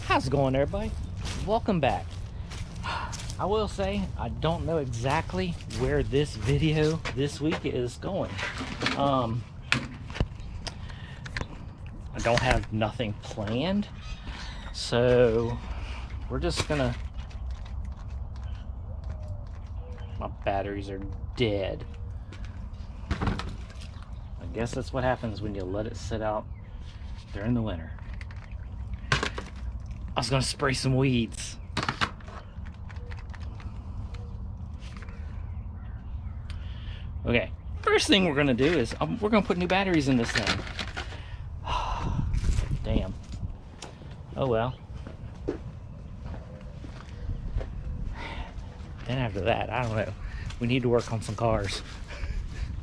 How's it going, everybody? Welcome back. I will say I don't know exactly where this video this week is going. I don't have nothing planned, so we're just gonna... My batteries are dead. I guess that's what happens when you let it sit out during the winter. I was gonna spray some weeds. Okay, first thing we're gonna do is we're gonna put new batteries in this thing. Damn. Oh well. Then after that, I don't know. We need to work on some cars.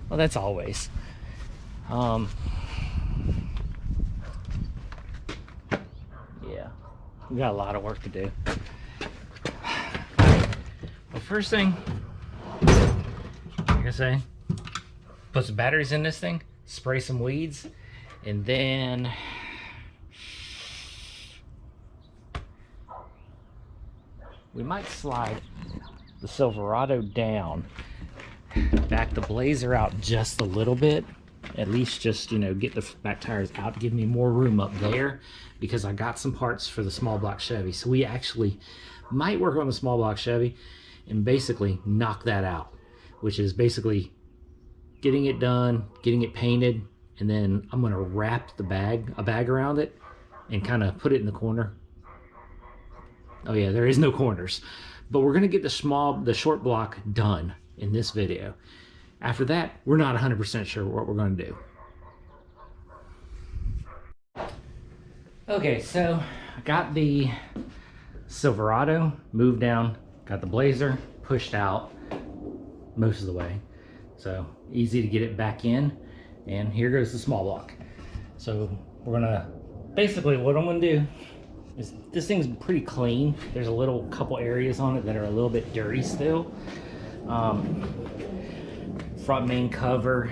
Well, that's always. Yeah, we got a lot of work to do. Well, first thing, like I say, put some batteries in this thing, spray some weeds, and then we might slide the Silverado down, back the Blazer out just a little bit, at least just, you know, get the back tires out, give me more room up there, because I got some parts for the small block Chevy. So we actually might work on the small block Chevy and basically knock that out, which is basically getting it done, getting it painted, and then I'm gonna wrap a bag around it and kind of put it in the corner. Oh yeah, there is no corners. But we're gonna get the short block done in this video. After that, we're not 100% sure what we're gonna do. Okay, so I got the Silverado moved down, got the Blazer pushed out most of the way. So easy to get it back in. And here goes the small block. So we're gonna, basically what I'm gonna do is, this thing's pretty clean. There's a couple areas on it that are a little bit dirty still. Front main cover,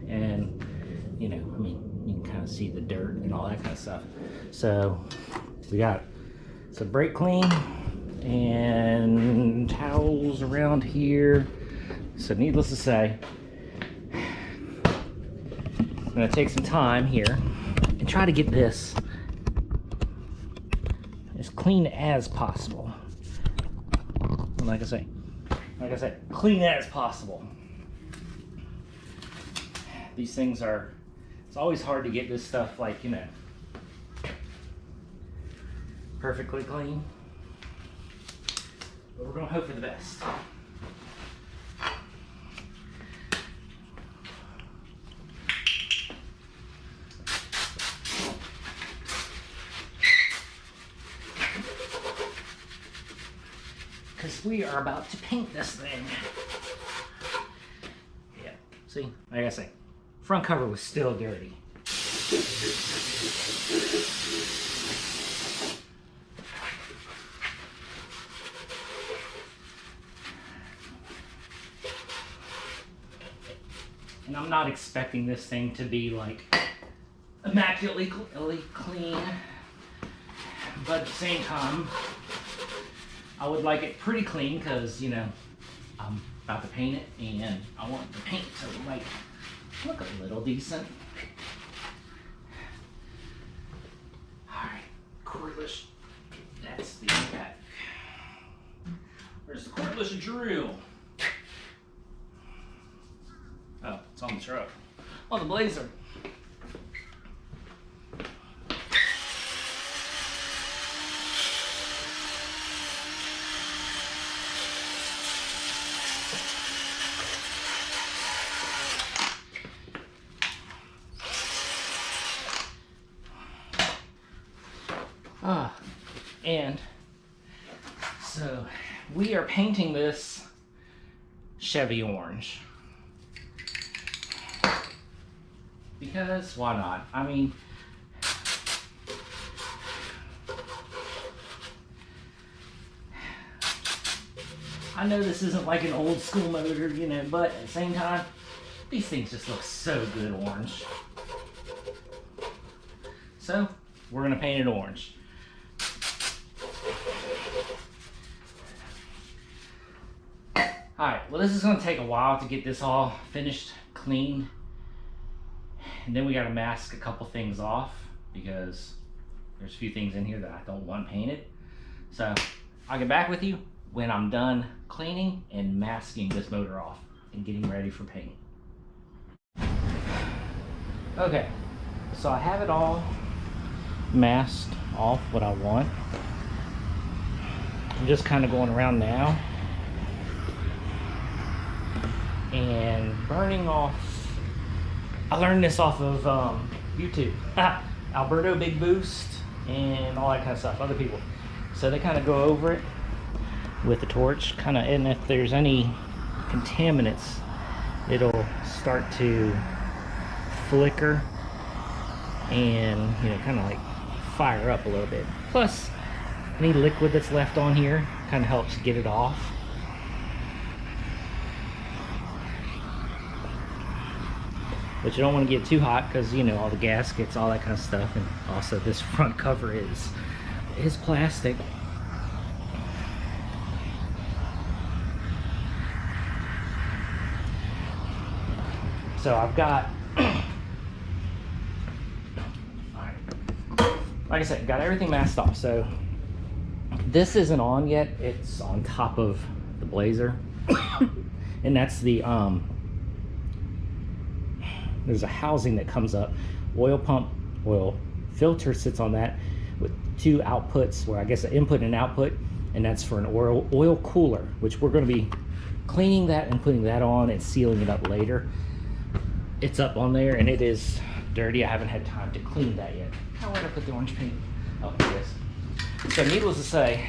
and you know, I mean, you can kind of see the dirt and all that kind of stuff. So we got some brake clean and towels around here. So needless to say, I'm gonna take some time here and try to get this as clean as possible. And like I say, clean as possible. These things are, it's always hard to get this stuff, like, you know, perfectly clean. But we're gonna hope for the best. Because we are about to paint this thing. Yeah, see, like I say, front cover was still dirty. And I'm not expecting this thing to be like immaculately clean, but at the same time, I would like it pretty clean, because, you know, I'm about to paint it and I want the paint to like look a little decent. Alright, cordless. That's the impact. Where's the cordless drill? Oh, it's on the truck. On the Blazer. And so we are painting this Chevy orange, because why not? I mean, I know this isn't like an old school motor, you know, but at the same time, these things just look so good orange. So we're gonna paint it orange. right, well, this is gonna take a while to get this all finished, clean. And then we gotta mask a couple things off because there's a few things in here that I don't want painted. So I'll get back with you when I'm done cleaning and masking this motor off and getting ready for paint. Okay, so I have it all masked off what I want. I'm just kind of going around now and burning off. I learned this off of YouTube. Alberto Big Boost and all that kind of stuff, other people. So they kind of go over it with the torch, kind of, and if there's any contaminants, it'll start to flicker and, you know, kind of like fire up a little bit. Plus, any liquid that's left on here kind of helps get it off. But you don't want to get too hot because, you know, all the gaskets, all that kind of stuff, and also this front cover is plastic. So I've got, like I said, got everything masked off. So this isn't on yet. It's on top of the Blazer. And that's the, there's a housing that comes up. Oil pump, oil filter sits on that with two outputs, where I guess an input and an output. And that's for an oil cooler, which we're going to be cleaning that and putting that on and sealing it up later. It's up on there and it is dirty. I haven't had time to clean that yet. How would I put the orange paint? Oh, there it is. So needless to say,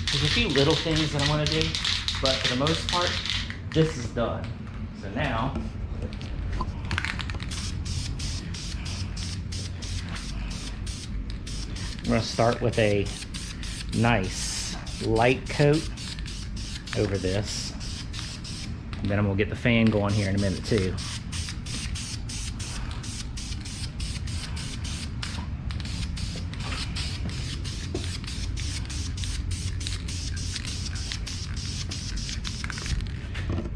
there's a few little things that I want to do, but for the most part, this is done. So now, I'm going to start with a nice light coat over this. And then I'm going to get the fan going here in a minute too.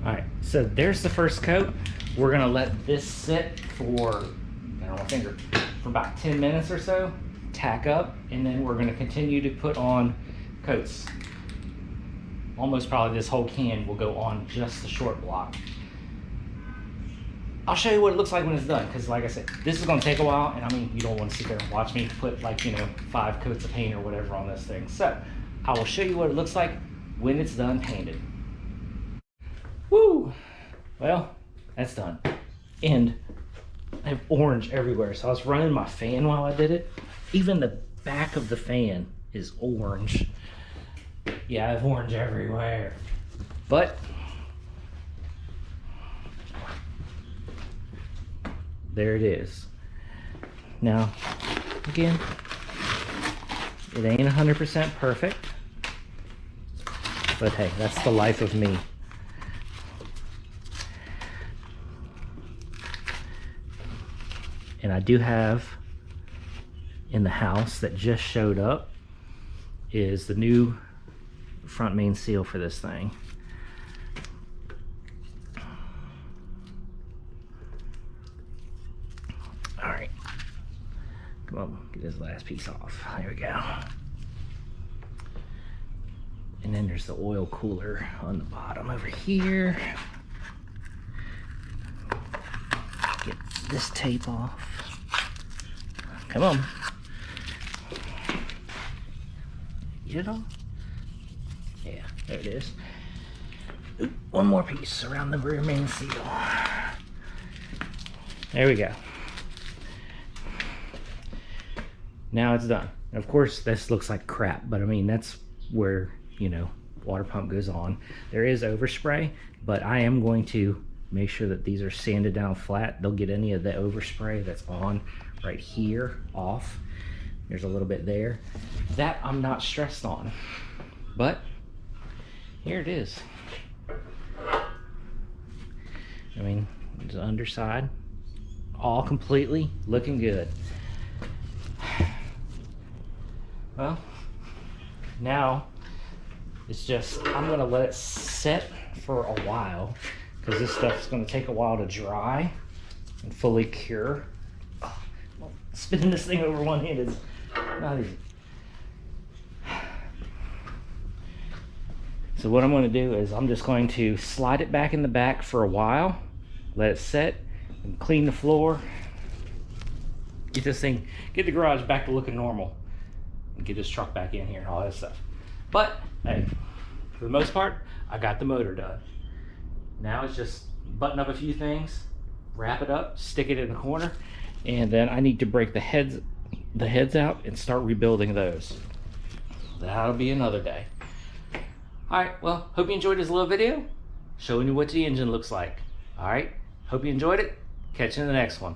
Alright, so there's the first coat. We're going to let this sit for, I don't know, my finger, for about 10 minutes or so, tack up, and then we're going to continue to put on coats. Almost probably this whole can will go on just the short block. I'll show you what it looks like when it's done, because like I said, this is going to take a while, and I mean, you don't want to sit there and watch me put, like, you know, 5 coats of paint or whatever on this thing. So I will show you what it looks like when it's done painted. Woo! Well, that's done. And I have orange everywhere, so I was running my fan while I did it. Even the back of the fan is orange. Yeah, I have orange everywhere. But there it is. Now, again, it ain't 100% perfect, but hey, that's the life of me. And I do have in the house that just showed up is the new front main seal for this thing. All right, come on, get this last piece off. There we go. And then there's the oil cooler on the bottom over here. Get this tape off. Come on. Get it off? Yeah, there it is. Ooh, one more piece around the rear main seal. There we go. Now it's done. Of course, this looks like crap, but I mean, that's where, you know, water pump goes on. There is overspray, but I am going to make sure that these are sanded down flat. They'll get any of the overspray that's on right here off. There's a little bit there. That I'm not stressed on, but here it is. I mean, the underside, all completely looking good. Well, now It's just, I'm gonna let it set for a while because this stuff's gonna take a while to dry and fully cure. Oh, well, spinning this thing over one hand is not easy. So what I'm going to do is I'm just going to slide it back in the back for a while, let it set, and clean the floor. Get this thing, get the garage back to looking normal, and get this truck back in here and all that stuff. But hey, for the most part, I got the motor done. Now it's just button up a few things, wrap it up, stick it in the corner, and then I need to break the heads out and start rebuilding those. That'll be another day. Alright, well, hope you enjoyed this little video showing you what the engine looks like. Alright, hope you enjoyed it. Catch you in the next one.